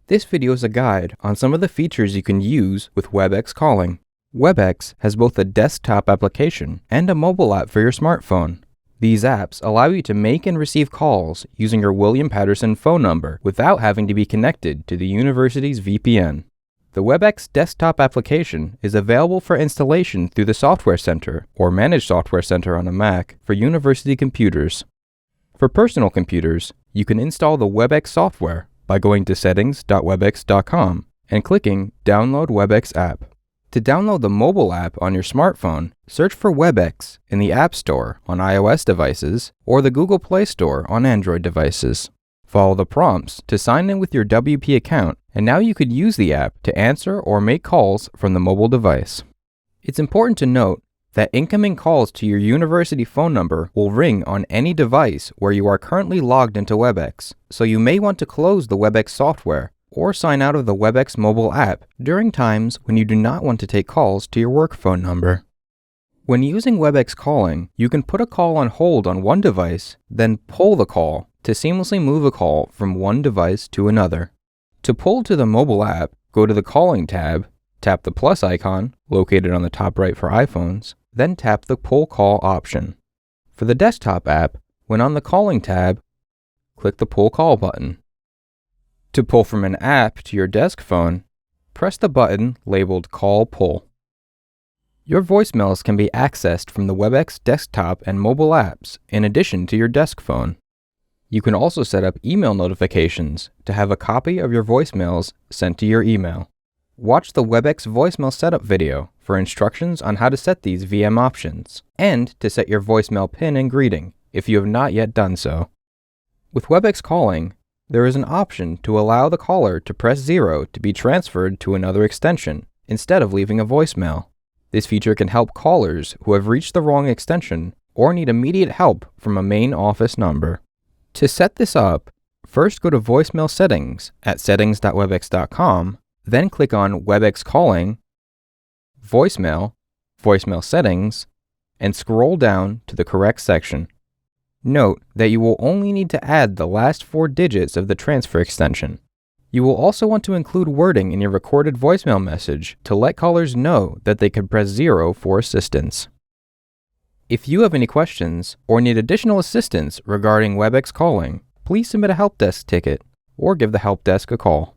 This video is a guide on some of the features you can use with Webex calling. Webex has both a desktop application and a mobile app for your smartphone. These apps allow you to make and receive calls using your William Patterson phone number without having to be connected to the university's VPN. The Webex desktop application is available for installation through the Software Center or Managed Software Center on a Mac for university computers. For personal computers, you can install the Webex software by going to settings.webex.com and clicking Download Webex app. To download the mobile app on your smartphone, search for Webex in the App Store on iOS devices or the Google Play Store on Android devices. Follow the prompts to sign in with your WP account, and now you could use the app to answer or make calls from the mobile device. It's important to note that incoming calls to your university phone number will ring on any device where you are currently logged into Webex, so you may want to close the Webex software or sign out of the Webex mobile app during times when you do not want to take calls to your work phone number. When using Webex calling, you can put a call on hold on one device, then pull the call to seamlessly move a call from one device to another. To pull to the mobile app, go to the Calling tab, tap the plus icon, located on the top right for iPhones, then tap the Pull Call option. For the desktop app, when on the Calling tab, click the Pull Call button. To pull from an app to your desk phone, press the button labeled Call Pull. Your voicemails can be accessed from the Webex desktop and mobile apps in addition to your desk phone. You can also set up email notifications to have a copy of your voicemails sent to your email. Watch the Webex voicemail setup video for instructions on how to set these VM options, and to set your voicemail PIN and greeting if you have not yet done so. With Webex calling, there is an option to allow the caller to press 0 to be transferred to another extension instead of leaving a voicemail. This feature can help callers who have reached the wrong extension or need immediate help from a main office number. To set this up, first go to Voicemail Settings at settings.webex.com, then click on Webex Calling, Voicemail, Voicemail Settings, and scroll down to the correct section. Note that you will only need to add the last 4 digits of the transfer extension. You will also want to include wording in your recorded voicemail message to let callers know that they can press 0 for assistance. If you have any questions or need additional assistance regarding Webex calling, please submit a help desk ticket or give the help desk a call.